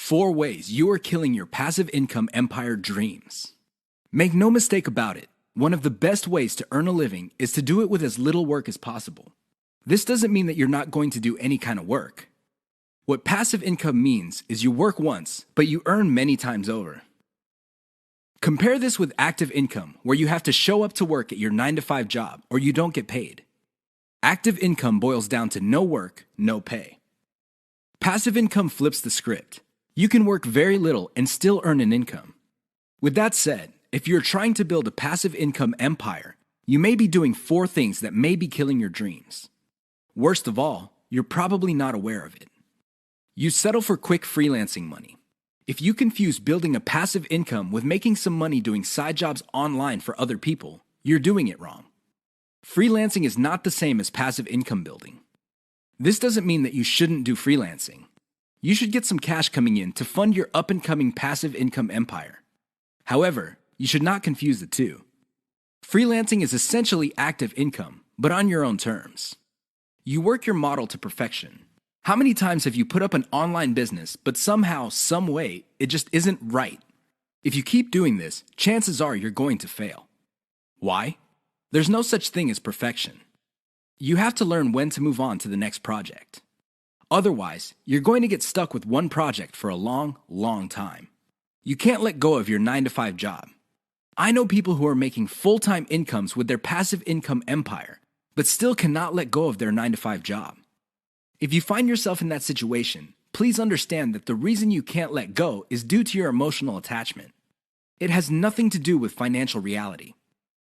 4 ways you are killing your passive income empire dreams. Make no mistake about it, one of the best ways to earn a living is to do it with as little work as possible. This doesn't mean that you're not going to do any kind of work. What passive income means is you work once, but you earn many times over. Compare this with active income, where you have to show up to work at your 9-to-5 job or you don't get paid. Active income boils down to no work, no pay. Passive income flips the script. You can work very little and still earn an income. With that said, if you're trying to build a passive income empire, you may be doing 4 things that may be killing your dreams. Worst of all, you're probably not aware of it. You settle for quick freelancing money. If you confuse building a passive income with making some money doing side jobs online for other people, you're doing it wrong. Freelancing is not the same as passive income building. This doesn't mean that you shouldn't do freelancing. You should get some cash coming in to fund your up-and-coming passive income empire. However, you should not confuse the two. Freelancing is essentially active income, but on your own terms. You work your model to perfection. How many times have you put up an online business, but somehow, some way, it just isn't right? If you keep doing this, chances are you're going to fail. Why? There's no such thing as perfection. You have to learn when to move on to the next project. Otherwise, you're going to get stuck with one project for a long, long time. You can't let go of your 9-to-5 job. I know people who are making full-time incomes with their passive income empire, but still cannot let go of their 9-to-5 job. If you find yourself in that situation, please understand that the reason you can't let go is due to your emotional attachment. It has nothing to do with financial reality.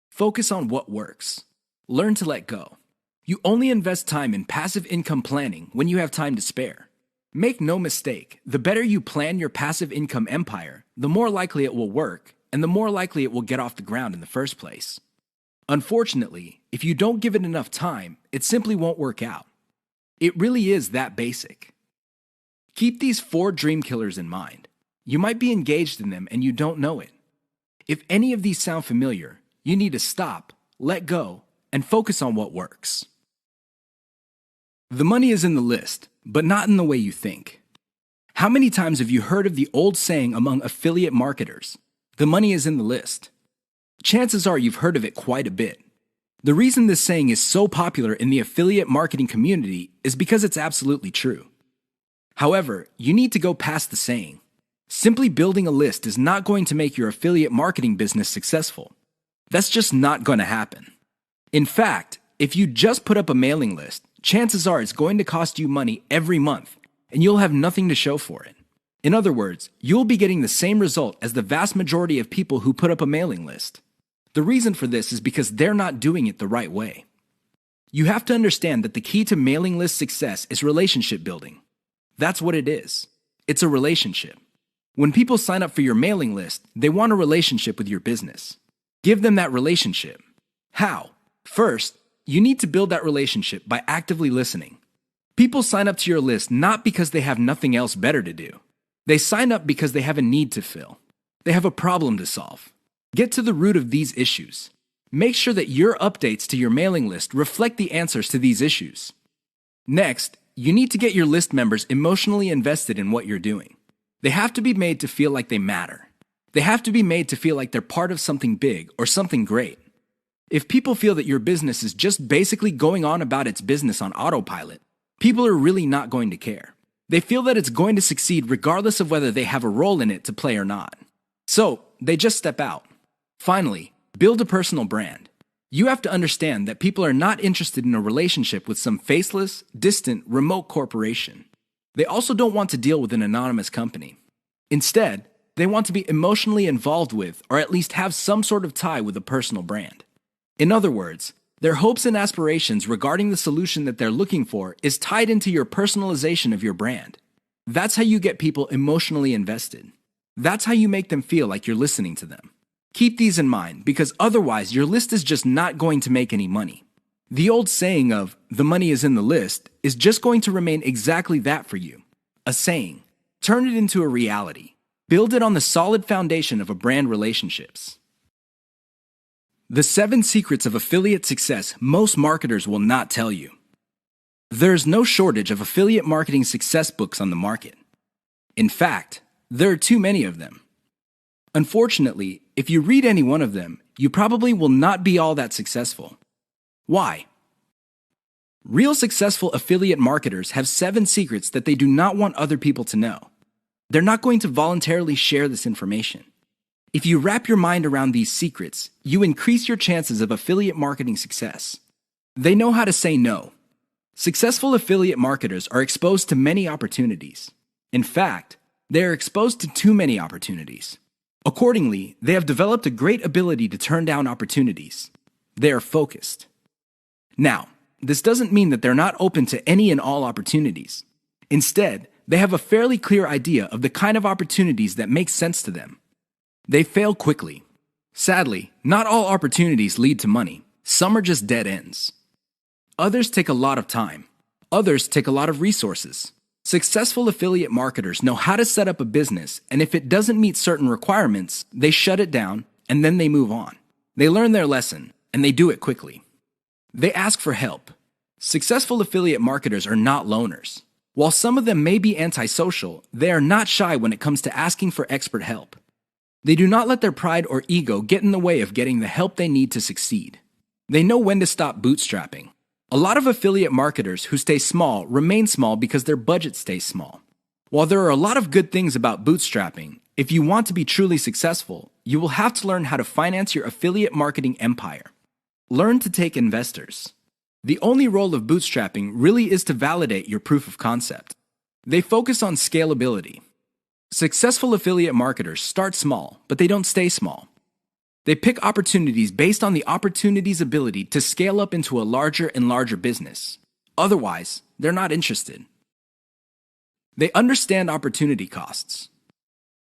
Focus on what works. Learn to let go. You only invest time in passive income planning when you have time to spare. Make no mistake, the better you plan your passive income empire, the more likely it will work, and the more likely it will get off the ground in the first place. Unfortunately, if you don't give it enough time, it simply won't work out. It really is that basic. Keep these 4 dream killers in mind. You might be engaged in them and you don't know it. If any of these sound familiar, you need to stop, let go, and focus on what works. The money is in the list, but not in the way you think. How many times have you heard of the old saying among affiliate marketers, "The money is in the list"? Chances are you've heard of it quite a bit. The reason this saying is so popular in the affiliate marketing community is because it's absolutely true. However, you need to go past the saying. Simply building a list is not going to make your affiliate marketing business successful. That's just not going to happen. In fact, if you just put up a mailing list, chances are it's going to cost you money every month, and you'll have nothing to show for it. In other words, you'll be getting the same result as the vast majority of people who put up a mailing list. The reason for this is because they're not doing it the right way. You have to understand that the key to mailing list success is relationship building. That's what it is. It's a relationship. When people sign up for your mailing list, they want a relationship with your business. Give them that relationship. How? First, you need to build that relationship by actively listening. People sign up to your list not because they have nothing else better to do. They sign up because they have a need to fill. They have a problem to solve. Get to the root of these issues. Make sure that your updates to your mailing list reflect the answers to these issues. Next, you need to get your list members emotionally invested in what you're doing. They have to be made to feel like they matter. They have to be made to feel like they're part of something big or something great. If people feel that your business is just basically going on about its business on autopilot, people are really not going to care. They feel that it's going to succeed regardless of whether they have a role in it to play or not. So, they just step out. Finally, build a personal brand. You have to understand that people are not interested in a relationship with some faceless, distant, remote corporation. They also don't want to deal with an anonymous company. Instead, they want to be emotionally involved with, or at least have some sort of tie with a personal brand. In other words, their hopes and aspirations regarding the solution that they're looking for is tied into your personalization of your brand. That's how you get people emotionally invested. That's how you make them feel like you're listening to them. Keep these in mind, because otherwise your list is just not going to make any money. The old saying of, "the money is in the list," is just going to remain exactly that for you. A saying. Turn it into a reality. Build it on the solid foundation of a brand relationships. The 7 secrets of affiliate success most marketers will not tell you. There is no shortage of affiliate marketing success books on the market. In fact, There are too many of them. Unfortunately, if you read any one of them, you probably will not be all that successful. Why? Real successful affiliate marketers have 7 secrets that they do not want other people to know. They're not going to voluntarily share this information. If you wrap your mind around these secrets, you increase your chances of affiliate marketing success. They know how to say no. Successful affiliate marketers are exposed to many opportunities. In fact, they are exposed to too many opportunities. Accordingly, they have developed a great ability to turn down opportunities. They are focused. Now, this doesn't mean that they're not open to any and all opportunities. Instead, they have a fairly clear idea of the kind of opportunities that make sense to them. They fail quickly. Sadly, not all opportunities lead to money. Some are just dead ends. Others take a lot of time. Others take a lot of resources. Successful affiliate marketers know how to set up a business, and if it doesn't meet certain requirements, they shut it down and then they move on. They learn their lesson, and they do it quickly. They ask for help. Successful affiliate marketers are not loners. While some of them may be antisocial, they are not shy when it comes to asking for expert help. They do not let their pride or ego get in the way of getting the help they need to succeed. They know when to stop bootstrapping. A lot of affiliate marketers who stay small remain small because their budget stays small. While there are a lot of good things about bootstrapping, if you want to be truly successful, you will have to learn how to finance your affiliate marketing empire. Learn to take investors. The only role of bootstrapping really is to validate your proof of concept. They focus on scalability. Successful affiliate marketers start small, but they don't stay small. They pick opportunities based on the opportunity's ability to scale up into a larger and larger business. Otherwise, they're not interested. They understand opportunity costs.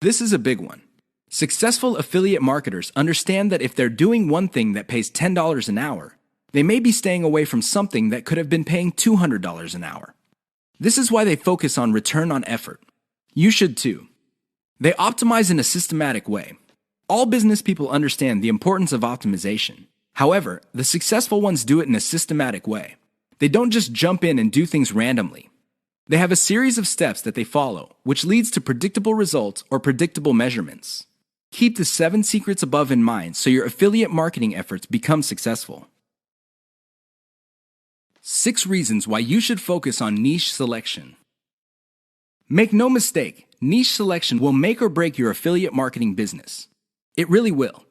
This is a big one. Successful affiliate marketers understand that if they're doing one thing that pays $10 an hour, they may be staying away from something that could have been paying $200 an hour. This is why they focus on return on effort. You should too. They optimize in a systematic way. All business people understand the importance of optimization. However, the successful ones do it in a systematic way. They don't just jump in and do things randomly. They have a series of steps that they follow, which leads to predictable results or predictable measurements. Keep the 7 secrets above in mind so your affiliate marketing efforts become successful. 6 reasons why you should focus on niche selection. Make no mistake, niche selection will make or break your affiliate marketing business. It really will.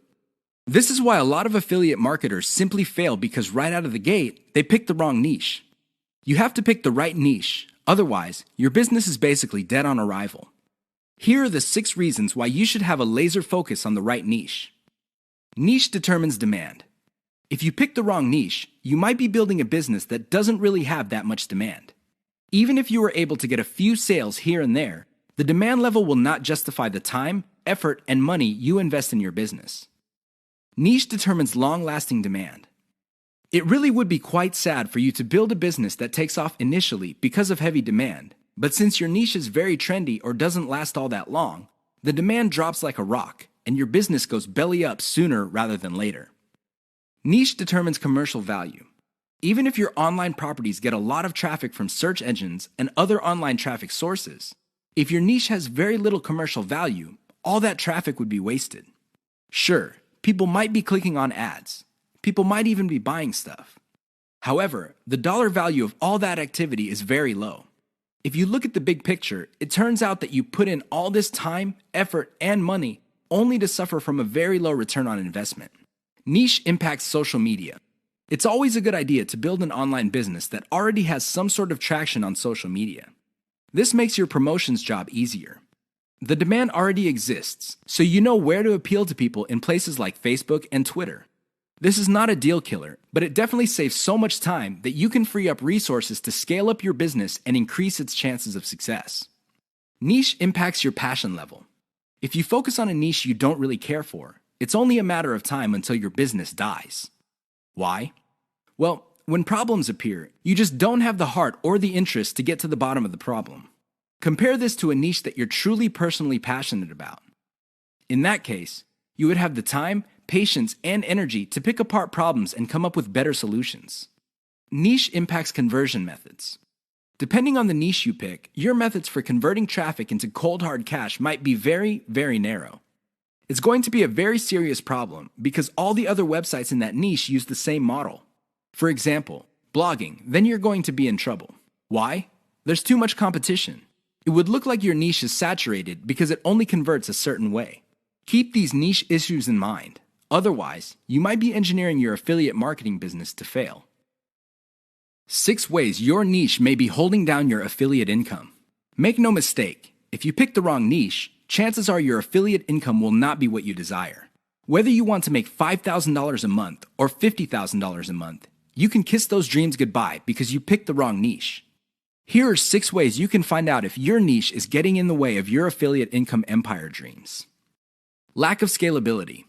This is why a lot of affiliate marketers simply fail because right out of the gate, they pick the wrong niche. You have to pick the right niche, otherwise, your business is basically dead on arrival. Here are the 6 reasons why you should have a laser focus on the right niche. Niche determines demand. If you pick the wrong niche, you might be building a business that doesn't really have that much demand. Even if you were able to get a few sales here and there, the demand level will not justify the time, effort, and money you invest in your business. Niche determines long-lasting demand. It really would be quite sad for you to build a business that takes off initially because of heavy demand, but since your niche is very trendy or doesn't last all that long, the demand drops like a rock, and your business goes belly up sooner rather than later. Niche determines commercial value. Even if your online properties get a lot of traffic from search engines and other online traffic sources, if your niche has very little commercial value, all that traffic would be wasted. Sure, people might be clicking on ads. People might even be buying stuff. However, the dollar value of all that activity is very low. If you look at the big picture, it turns out that you put in all this time, effort, and money only to suffer from a very low return on investment. Niche impacts social media. It's always a good idea to build an online business that already has some sort of traction on social media. This makes your promotions job easier. The demand already exists, so you know where to appeal to people in places like Facebook and Twitter. This is not a deal killer, but it definitely saves so much time that you can free up resources to scale up your business and increase its chances of success. Niche impacts your passion level. If you focus on a niche you don't really care for, it's only a matter of time until your business dies. Why? Well, when problems appear, you just don't have the heart or the interest to get to the bottom of the problem. Compare this to a niche that you're truly personally passionate about. In that case, you would have the time, patience, and energy to pick apart problems and come up with better solutions. Niche impacts conversion methods. Depending on the niche you pick, your methods for converting traffic into cold hard cash might be very, very narrow. It's going to be a very serious problem because all the other websites in that niche use the same model. For example, blogging, then you're going to be in trouble. Why? There's too much competition. It would look like your niche is saturated because it only converts a certain way. Keep these niche issues in mind. Otherwise, you might be engineering your affiliate marketing business to fail. 6 ways your niche may be holding down your affiliate income. Make no mistake, if you pick the wrong niche, chances are your affiliate income will not be what you desire. Whether you want to make $5,000 a month or $50,000 a month, you can kiss those dreams goodbye because you picked the wrong niche. Here are 6 ways you can find out if your niche is getting in the way of your affiliate income empire dreams. Lack of scalability.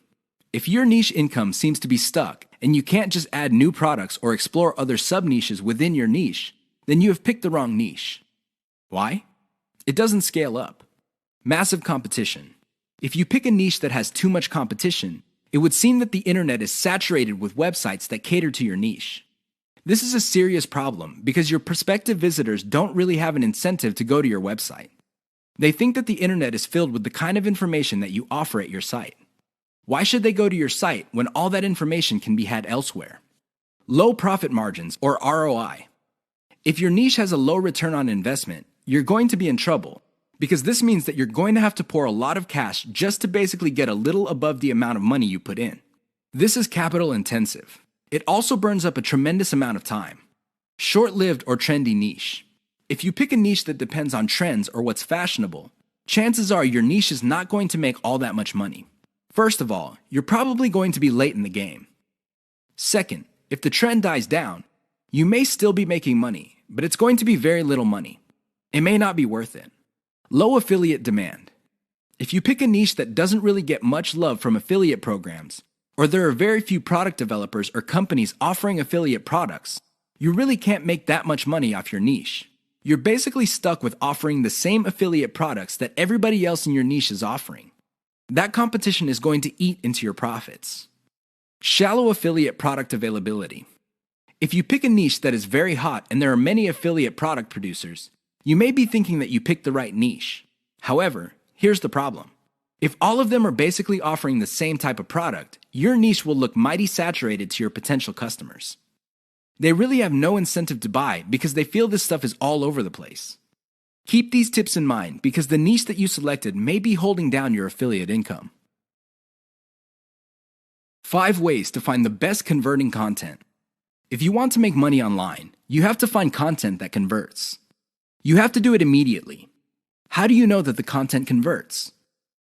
If your niche income seems to be stuck and you can't just add new products or explore other sub-niches within your niche, then you have picked the wrong niche. Why? It doesn't scale up. Massive competition. If you pick a niche that has too much competition, it would seem that the internet is saturated with websites that cater to your niche. This is a serious problem because your prospective visitors don't really have an incentive to go to your website. They think that the internet is filled with the kind of information that you offer at your site. Why should they go to your site when all that information can be had elsewhere? Low profit margins, or ROI. If your niche has a low return on investment, you're going to be in trouble because this means that you're going to have to pour a lot of cash just to basically get a little above the amount of money you put in. This is capital intensive. It also burns up a tremendous amount of time. Short-lived or trendy niche. If you pick a niche that depends on trends or what's fashionable, chances are your niche is not going to make all that much money. First of all, you're probably going to be late in the game. Second, if the trend dies down, you may still be making money, but it's going to be very little money. It may not be worth it. Low affiliate demand. If you pick a niche that doesn't really get much love from affiliate programs, or there are very few product developers or companies offering affiliate products, you really can't make that much money off your niche. You're basically stuck with offering the same affiliate products that everybody else in your niche is offering. That competition is going to eat into your profits. Shallow affiliate product availability. If you pick a niche that is very hot and there are many affiliate product producers, you may be thinking that you picked the right niche. However, here's the problem. If all of them are basically offering the same type of product, your niche will look mighty saturated to your potential customers. They really have no incentive to buy because they feel this stuff is all over the place. Keep these tips in mind because the niche that you selected may be holding down your affiliate income. 5 ways to find the best converting content. If you want to make money online, you have to find content that converts. You have to do it immediately. How do you know that the content converts?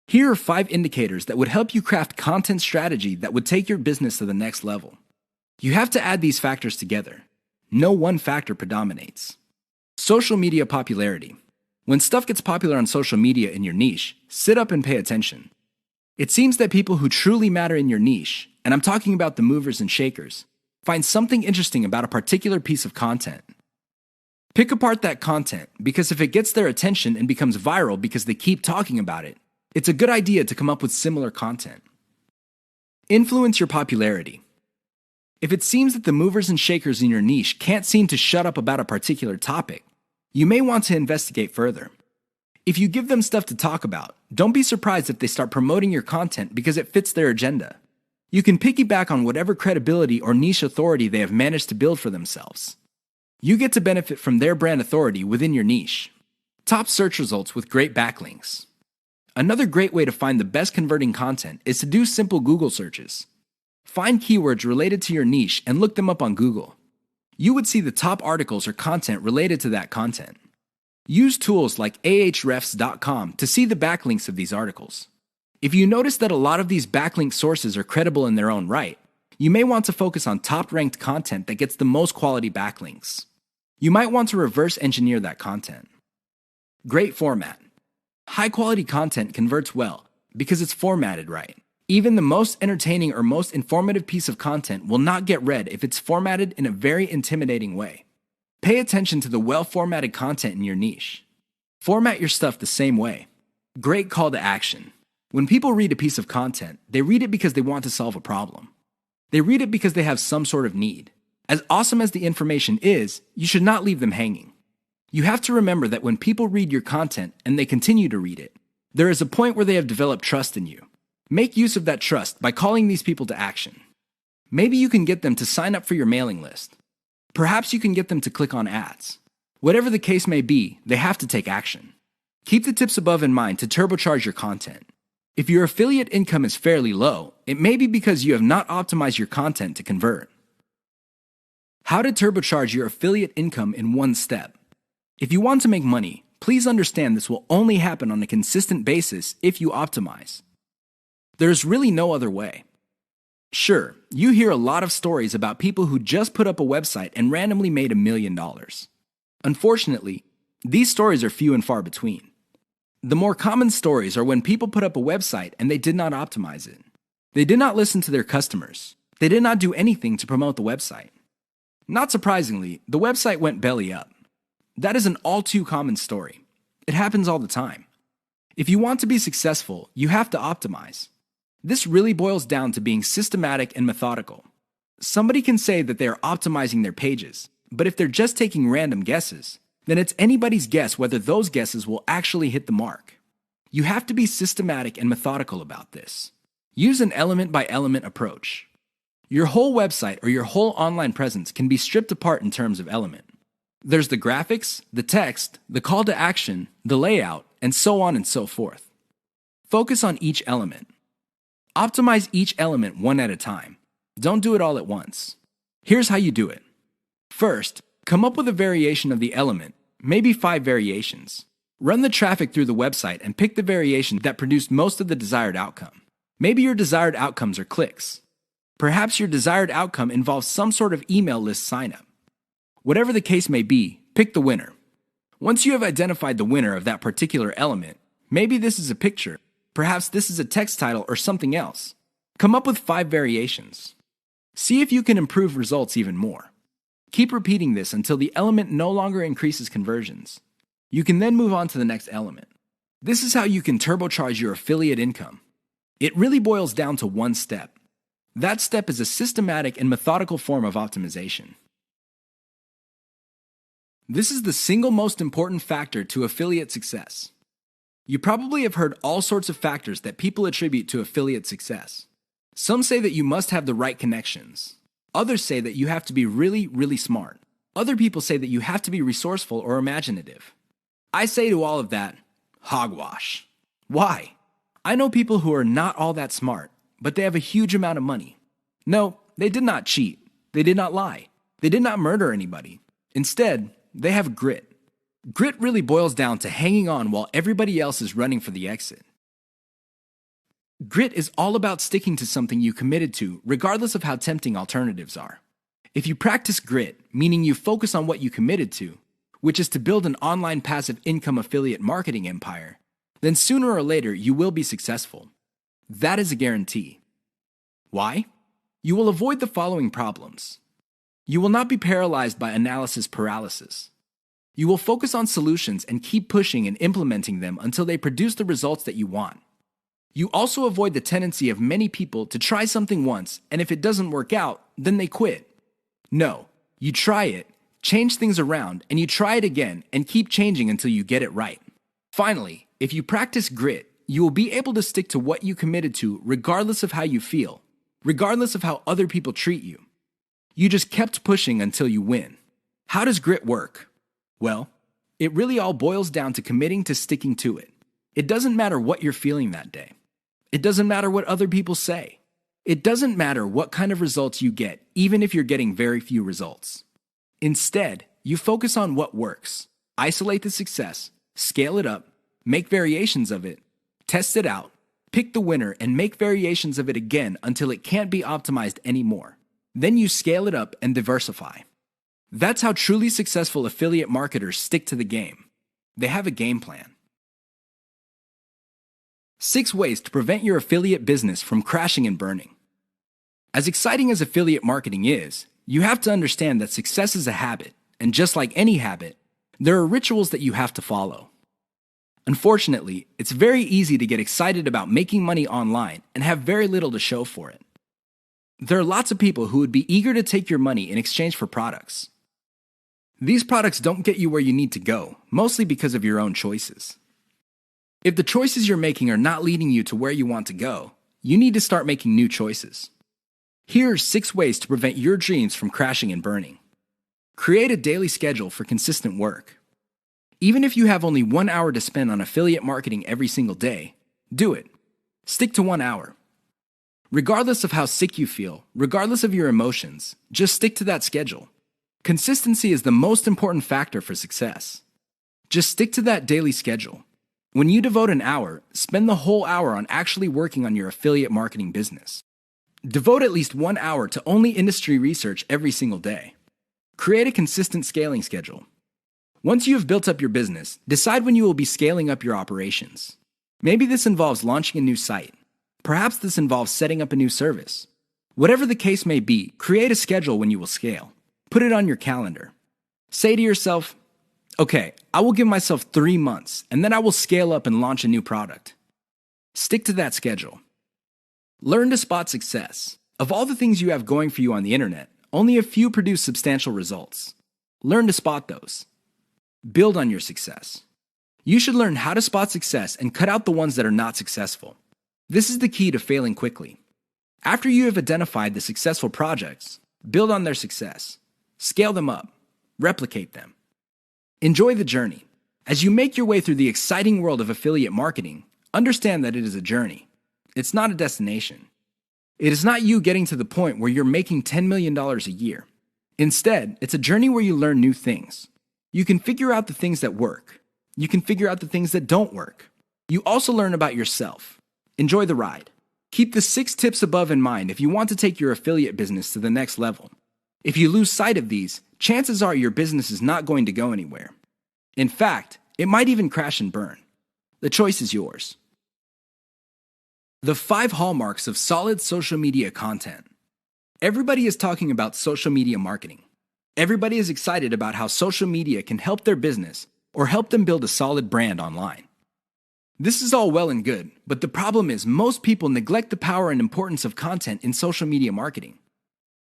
Here are 5 indicators that would help you craft content strategy that would take your business to the next level. You have to add these factors together. No one factor predominates. Social media popularity. When stuff gets popular on social media in your niche, sit up and pay attention. It seems that people who truly matter in your niche, and I'm talking about the movers and shakers, find something interesting about a particular piece of content. Pick apart that content because if it gets their attention and becomes viral because they keep talking about it, it's a good idea to come up with similar content. Influence your popularity. If it seems that the movers and shakers in your niche can't seem to shut up about a particular topic, you may want to investigate further. If you give them stuff to talk about, don't be surprised if they start promoting your content because it fits their agenda. You can piggyback on whatever credibility or niche authority they have managed to build for themselves. You get to benefit from their brand authority within your niche. Top search results with great backlinks. Another great way to find the best converting content is to do simple Google searches. Find keywords related to your niche and look them up on Google. You would see the top articles or content related to that content. Use tools like ahrefs.com to see the backlinks of these articles. If you notice that a lot of these backlink sources are credible in their own right, you may want to focus on top-ranked content that gets the most quality backlinks. You might want to reverse engineer that content. Great format. High-quality content converts well because it's formatted right. Even the most entertaining or most informative piece of content will not get read if it's formatted in a very intimidating way. Pay attention to the well-formatted content in your niche. Format your stuff the same way. Great call to action. When people read a piece of content, they read it because they want to solve a problem. They read it because they have some sort of need. As awesome as the information is, you should not leave them hanging. You have to remember that when people read your content and they continue to read it, there is a point where they have developed trust in you. Make use of that trust by calling these people to action. Maybe you can get them to sign up for your mailing list. Perhaps you can get them to click on ads. Whatever the case may be, they have to take action. Keep the tips above in mind to turbocharge your content. If your affiliate income is fairly low, it may be because you have not optimized your content to convert. How to turbocharge your affiliate income in one step. If you want to make money, please understand this will only happen on a consistent basis if you optimize. There's really no other way. Sure, you hear a lot of stories about people who just put up a website and randomly made $1 million. Unfortunately, these stories are few and far between. The more common stories are when people put up a website and they did not optimize it. They did not listen to their customers. They did not do anything to promote the website. Not surprisingly, the website went belly up. That is an all too common story. It happens all the time. If you want to be successful, you have to optimize. This really boils down to being systematic and methodical. Somebody can say that they are optimizing their pages, but if they're just taking random guesses, then it's anybody's guess whether those guesses will actually hit the mark. You have to be systematic and methodical about this. Use an element-by-element approach. Your whole website or your whole online presence can be stripped apart in terms of element. There's the graphics, the text, the call to action, the layout, and so on and so forth. Focus on each element. Optimize each element one at a time. Don't do it all at once. Here's how you do it. First, come up with a variation of the element, maybe 5 variations. Run the traffic through the website and pick the variation that produced most of the desired outcome. Maybe your desired outcomes are clicks. Perhaps your desired outcome involves some sort of email list signup. Whatever the case may be, pick the winner. Once you have identified the winner of that particular element, maybe this is a picture, perhaps this is a text title or something else. Come up with 5 variations. See if you can improve results even more. Keep repeating this until the element no longer increases conversions. You can then move on to the next element. This is how you can turbocharge your affiliate income. It really boils down to one step. That step is a systematic and methodical form of optimization. This is the single most important factor to affiliate success. You probably have heard all sorts of factors that people attribute to affiliate success. Some say that you must have the right connections. Others say that you have to be really, really smart. Other people say that you have to be resourceful or imaginative. I say to all of that, hogwash. Why? I know people who are not all that smart, but they have a huge amount of money. No, they did not cheat. They did not lie. They did not murder anybody. Instead, they have grit. Grit really boils down to hanging on while everybody else is running for the exit. Grit is all about sticking to something you committed to, regardless of how tempting alternatives are. If you practice grit, meaning you focus on what you committed to, which is to build an online passive income affiliate marketing empire, then sooner or later you will be successful. That is a guarantee. Why? You will avoid the following problems. You will not be paralyzed by analysis paralysis. You will focus on solutions and keep pushing and implementing them until they produce the results that you want. You also avoid the tendency of many people to try something once, and if it doesn't work out, then they quit. No, you try it, change things around, and you try it again and keep changing until you get it right. Finally, if you practice grit, you will be able to stick to what you committed to regardless of how you feel, regardless of how other people treat you. You just kept pushing until you win. How does grit work? Well, it really all boils down to committing to sticking to it. It doesn't matter what you're feeling that day. It doesn't matter what other people say. It doesn't matter what kind of results you get, even if you're getting very few results. Instead, you focus on what works. Isolate the success, scale it up, make variations of it, test it out, pick the winner, and make variations of it again until it can't be optimized anymore. Then you scale it up and diversify. That's how truly successful affiliate marketers stick to the game. They have a game plan. 6 ways to prevent your affiliate business from crashing and burning. As exciting as affiliate marketing is, you have to understand that success is a habit, and just like any habit, there are rituals that you have to follow. Unfortunately, it's very easy to get excited about making money online and have very little to show for it. There are lots of people who would be eager to take your money in exchange for products. These products don't get you where you need to go, mostly because of your own choices. If the choices you're making are not leading you to where you want to go, you need to start making new choices. Here are 6 ways to prevent your dreams from crashing and burning. Create a daily schedule for consistent work. Even if you have only 1 hour to spend on affiliate marketing every single day, do it. Stick to 1 hour. Regardless of how sick you feel, regardless of your emotions, just stick to that schedule. Consistency is the most important factor for success. Just stick to that daily schedule. When you devote an hour, spend the whole hour on actually working on your affiliate marketing business. Devote at least 1 hour to only industry research every single day. Create a consistent scaling schedule. Once you have built up your business, decide when you will be scaling up your operations. Maybe this involves launching a new site. Perhaps this involves setting up a new service. Whatever the case may be, create a schedule when you will scale. Put it on your calendar. Say to yourself, okay, I will give myself 3 months, and then I will scale up and launch a new product. Stick to that schedule. Learn to spot success. Of all the things you have going for you on the internet, only a few produce substantial results. Learn to spot those. Build on your success. You should learn how to spot success and cut out the ones that are not successful. This is the key to failing quickly. After you have identified the successful projects, build on their success. Scale them up. Replicate them. Enjoy the journey. As you make your way through the exciting world of affiliate marketing, understand that it is a journey. It's not a destination. It is not you getting to the point where you're making $10 million a year. Instead, it's a journey where you learn new things. You can figure out the things that work. You can figure out the things that don't work. You also learn about yourself. Enjoy the ride. Keep the 6 tips above in mind if you want to take your affiliate business to the next level. If you lose sight of these, chances are your business is not going to go anywhere. In fact, it might even crash and burn. The choice is yours. The 5 hallmarks of solid social media content. Everybody is talking about social media marketing. Everybody is excited about how social media can help their business or help them build a solid brand online. This is all well and good, but the problem is most people neglect the power and importance of content in social media marketing.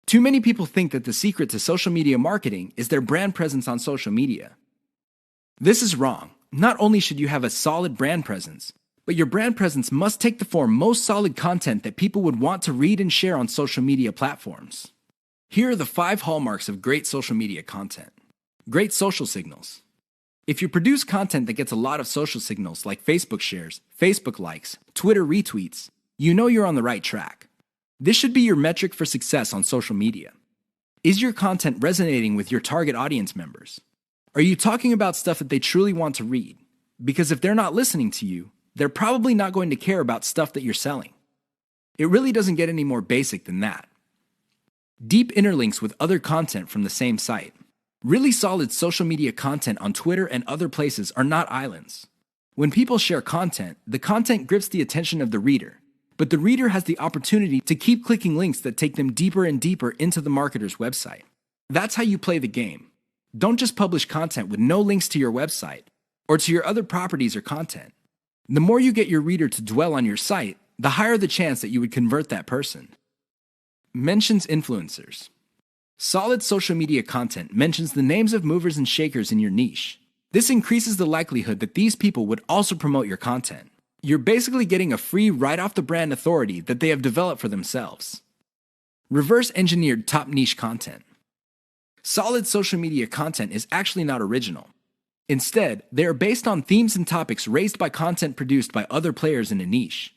Too many people think that the secret to social media marketing is their brand presence on social media. This is wrong. Not only should you have a solid brand presence, but your brand presence must take the form most solid content that people would want to read and share on social media platforms. Here are the 5 hallmarks of great social media content. Great social signals. If you produce content that gets a lot of social signals like Facebook shares, Facebook likes, Twitter retweets, you know you're on the right track. This should be your metric for success on social media. Is your content resonating with your target audience members? Are you talking about stuff that they truly want to read? Because if they're not listening to you, they're probably not going to care about stuff that you're selling. It really doesn't get any more basic than that. Deep interlinks with other content from the same site. Really solid social media content on Twitter and other places are not islands. When people share content, the content grips the attention of the reader, but the reader has the opportunity to keep clicking links that take them deeper and deeper into the marketer's website. That's how you play the game. Don't just publish content with no links to your website or to your other properties or content. The more you get your reader to dwell on your site, the higher the chance that you would convert that person. Mentions influencers. Solid social media content mentions the names of movers and shakers in your niche. This increases the likelihood that these people would also promote your content. You're basically getting a free right-off-the-brand authority that they have developed for themselves. Reverse-engineered top niche content. Solid social media content is actually not original. Instead, they are based on themes and topics raised by content produced by other players in a niche.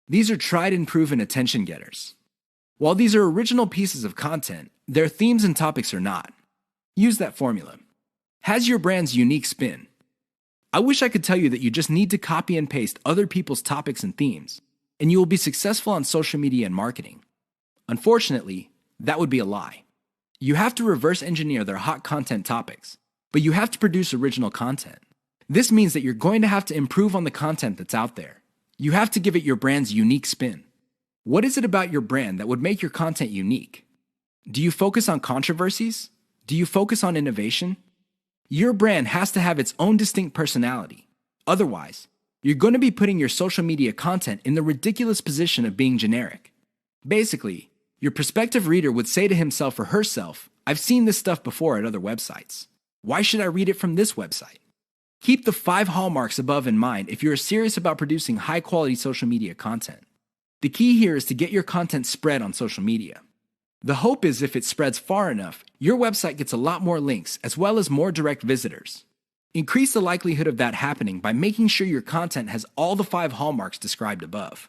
These are tried and proven attention getters. While these are original pieces of content, their themes and topics are not. Use that formula. Has your brand's unique spin. I wish I could tell you that you just need to copy and paste other people's topics and themes, and you will be successful on social media and marketing. Unfortunately, that would be a lie. You have to reverse engineer their hot content topics, but you have to produce original content. This means that you're going to have to improve on the content that's out there. You have to give it your brand's unique spin. What is it about your brand that would make your content unique? Do you focus on controversies? Do you focus on innovation? Your brand has to have its own distinct personality. Otherwise, you're going to be putting your social media content in the ridiculous position of being generic. Basically, your prospective reader would say to himself or herself, I've seen this stuff before at other websites. Why should I read it from this website? Keep the 5 hallmarks above in mind if you're serious about producing high-quality social media content. The key here is to get your content spread on social media. The hope is if it spreads far enough, your website gets a lot more links as well as more direct visitors. Increase the likelihood of that happening by making sure your content has all the 5 hallmarks described above.